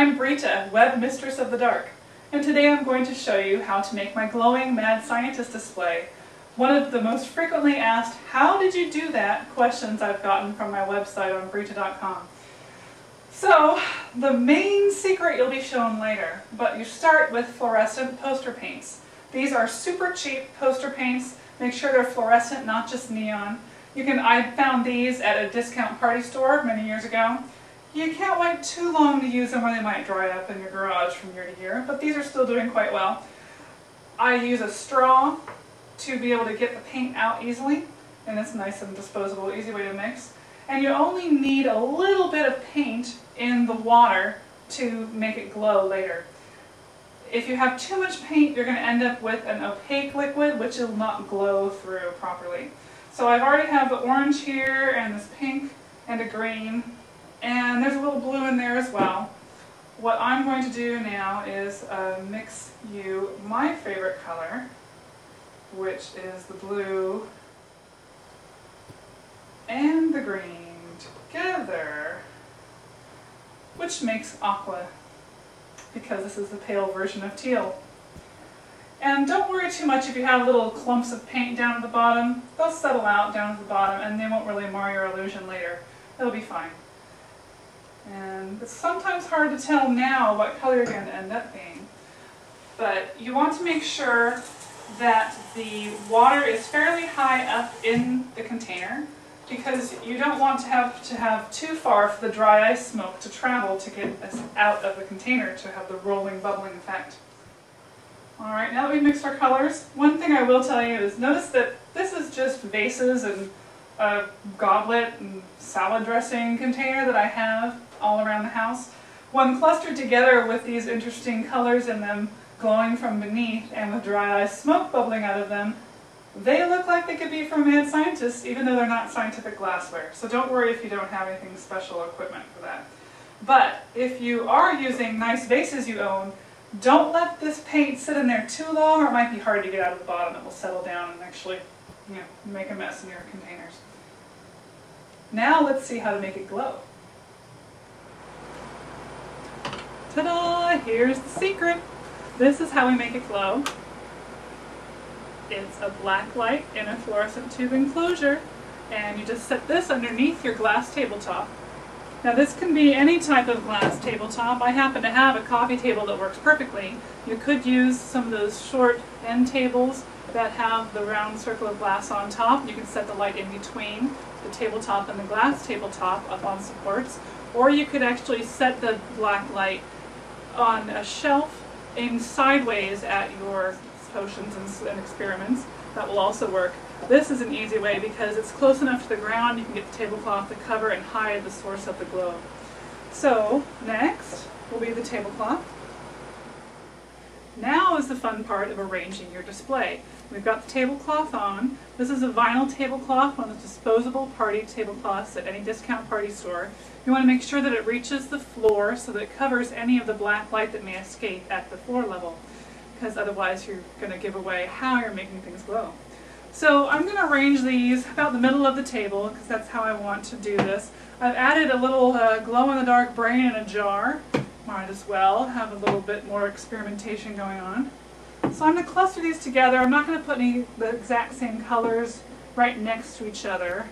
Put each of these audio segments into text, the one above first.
I'm Brita, Web Mistress of the Dark, and today I'm going to show you how to make my glowing Mad Scientist display. One of the most frequently asked, how did you do that, questions I've gotten from my website on Brita.com. So, the main secret you'll be shown later, but you start with fluorescent poster paints. These are super cheap poster paints. Make sure they're fluorescent, not just neon. I found these at a discount party store many years ago. You can't wait too long to use them or they might dry up in your garage from year to year, but these are still doing quite well. I use a straw to be able to get the paint out easily, and it's nice and disposable, easy way to mix. And you only need a little bit of paint in the water to make it glow later. If you have too much paint, you're going to end up with an opaque liquid which will not glow through properly. So I've already have the orange here, and this pink, and a green, and there's a little blue in there as well. What I'm going to do now is mix you my favorite color, which is the blue and the green together, which makes aqua, because this is the pale version of teal. And don't worry too much if you have little clumps of paint down at the bottom. They'll settle out down at the bottom and they won't really mar your illusion later. It'll be fine. And it's sometimes hard to tell now what color you're going to end up being. But you want to make sure that the water is fairly high up in the container, because you don't want to have too far for the dry ice smoke to travel to get us out of the container to have the rolling, bubbling effect. Alright, now that we've mixed our colors, one thing I will tell you is notice that this is just vases and a goblet and salad dressing container that I have all around the house. When clustered together with these interesting colors in them glowing from beneath and with dry ice smoke bubbling out of them, they look like they could be from Mad Scientists, even though they're not scientific glassware. So don't worry if you don't have anything special equipment for that. But if you are using nice vases you own, don't let this paint sit in there too long, or it might be hard to get out of the bottom. It will settle down and actually, make a mess in your containers. Now let's see how to make it glow. Ta-da! Here's the secret. This is how we make it glow. It's a black light in a fluorescent tube enclosure, and you just set this underneath your glass tabletop. Now this can be any type of glass tabletop. I happen to have a coffee table that works perfectly. You could use some of those short end tables that have the round circle of glass on top. You can set the light in between the tabletop and the glass tabletop up on supports. Or you could actually set the black light on a shelf aimed sideways at your potions and experiments. That will also work. This is an easy way because it's close enough to the ground you can get the tablecloth to cover and hide the source of the glow. So next will be the tablecloth. Now is the fun part of arranging your display. We've got the tablecloth on. This is a vinyl tablecloth, one of the disposable party tablecloths at any discount party store. You want to make sure that it reaches the floor so that it covers any of the black light that may escape at the floor level, because otherwise you're going to give away how you're making things glow. So I'm going to arrange these about the middle of the table, because that's how I want to do this. I've added a little glow-in-the-dark brain in a jar. Might as well have a little bit more experimentation going on. So I'm going to cluster these together. I'm not going to put the exact same colors right next to each other.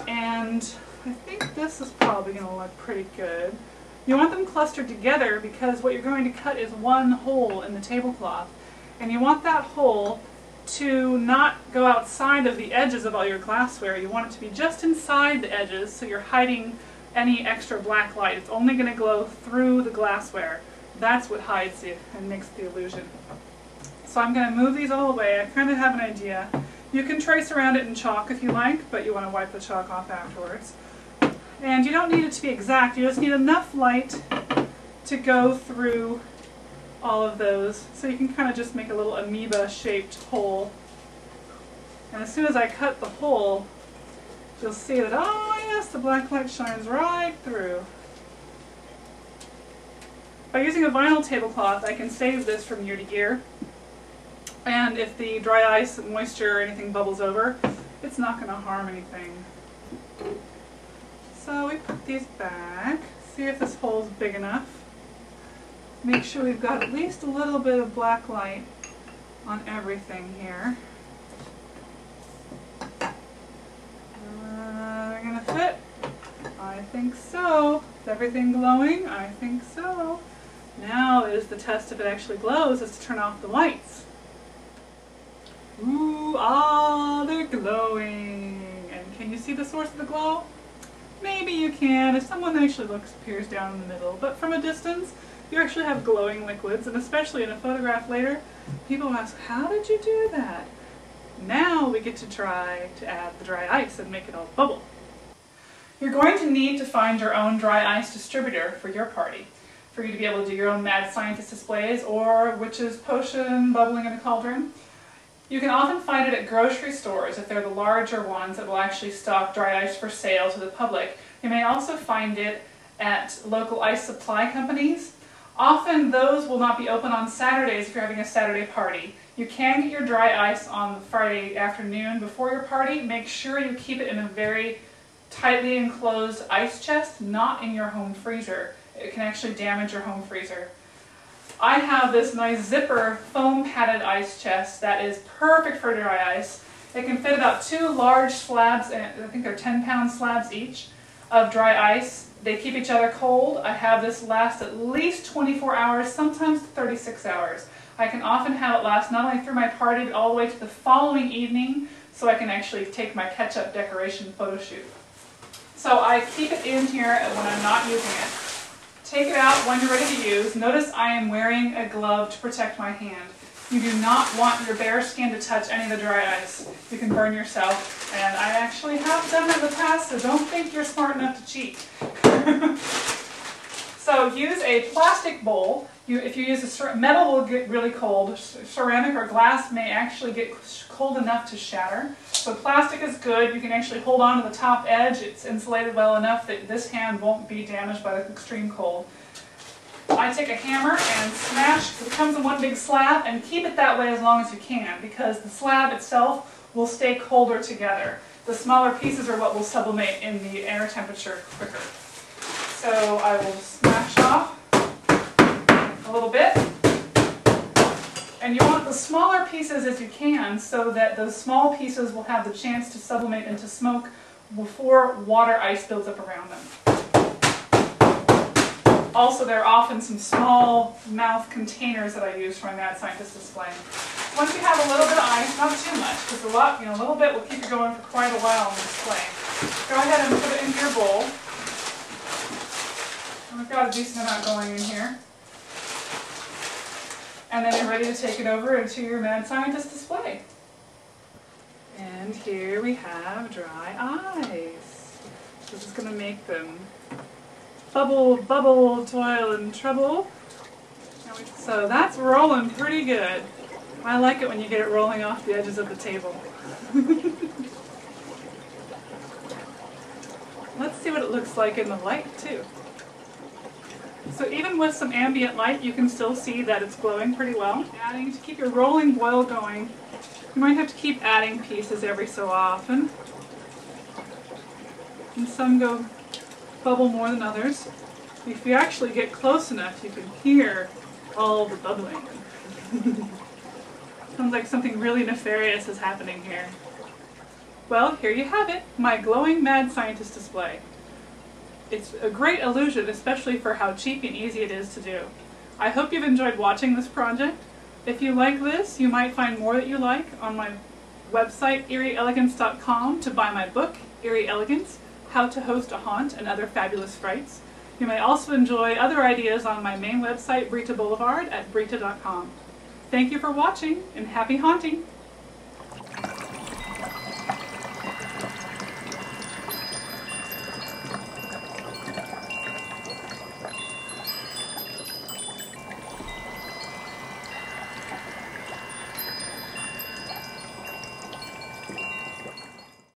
And I think this is probably going to look pretty good. You want them clustered together because what you're going to cut is one hole in the tablecloth. And you want that hole to not go outside of the edges of all your glassware. You want it to be just inside the edges, so you're hiding any extra black light. It's only going to glow through the glassware. That's what hides it and makes the illusion. So I'm going to move these all away. I kind of have an idea. You can trace around it in chalk if you like, but you want to wipe the chalk off afterwards. And you don't need it to be exact. You just need enough light to go through all of those, so you can kind of just make a little amoeba-shaped hole. And as soon as I cut the hole, you'll see that, oh yes, the black light shines right through. By using a vinyl tablecloth, I can save this from year to year. And if the dry ice, moisture, or anything bubbles over, it's not going to harm anything. So we put these back, see if this hole's big enough. make sure we've got at least a little bit of black light on everything here. They're gonna fit? I think so. Is everything glowing? I think so. Now is the test if it actually glows, is to turn off the lights. Ooh, ah, they're glowing. And can you see the source of the glow? Maybe you can if someone actually peers down in the middle, but from a distance, you actually have glowing liquids, and especially in a photograph later, people ask, how did you do that? Now we get to try to add the dry ice and make it all bubble. You're going to need to find your own dry ice distributor for your party, for you to be able to do your own mad scientist displays or witch's potion bubbling in a cauldron. You can often find it at grocery stores if they're the larger ones that will actually stock dry ice for sale to the public. You may also find it at local ice supply companies. Often those will not be open on Saturdays if you're having a Saturday party. You can get your dry ice on the Friday afternoon before your party. Make sure you keep it in a very tightly enclosed ice chest, not in your home freezer. It can actually damage your home freezer. I have this nice zipper foam padded ice chest that is perfect for dry ice. It can fit about 2 large slabs, and I think they're 10-pound slabs each, of dry ice. They keep each other cold. I have this last at least 24 hours, sometimes 36 hours. I can often have it last not only through my party, but all the way to the following evening, so I can actually take my ketchup decoration photo shoot. So I keep it in here when I'm not using it. Take it out when you're ready to use. Notice I am wearing a glove to protect my hand. You do not want your bare skin to touch any of the dry ice. You can burn yourself, and I actually have done that in the past, so don't think you're smart enough to cheat. So use a plastic bowl. If you use metal will get really cold. Ceramic or glass may actually get cold enough to shatter. So plastic is good. You can actually hold on to the top edge. It's insulated well enough that this hand won't be damaged by the extreme cold. I take a hammer and smash. It comes in one big slab, and keep it that way as long as you can, because the slab itself will stay colder together. The smaller pieces are what will sublimate in the air temperature quicker. So I will smash off a little bit. And you want the smaller pieces as you can so that those small pieces will have the chance to sublimate into smoke before water ice builds up around them. Also, there are often some small mouth containers that I use for my Mad Scientist display. Once you have a little bit of ice, not too much, because a little bit will keep you going for quite a while on the display. Go ahead and put it into your bowl. And we've got a decent amount going in here. And then you're ready to take it over into your Mad Scientist display. And here we have dry ice. This is going to make them bubble, bubble, toil, and trouble. So that's rolling pretty good. I like it when you get it rolling off the edges of the table. Let's see what it looks like in the light too. So even with some ambient light, you can still see that it's glowing pretty well. Adding to keep your rolling boil going, you might have to keep adding pieces every so often. And some go bubble more than others. If you actually get close enough, you can hear all the bubbling. Sounds like something really nefarious is happening here. Well, here you have it, my glowing Mad Scientist display. It's a great illusion, especially for how cheap and easy it is to do. I hope you've enjoyed watching this project. If you like this, you might find more that you like on my website, eerieelegance.com, to buy my book, Eerie Elegance, How to Host a Haunt and Other Fabulous Frights. You may also enjoy other ideas on my main website, Brita Boulevard, at brita.com. Thank you for watching, and happy haunting!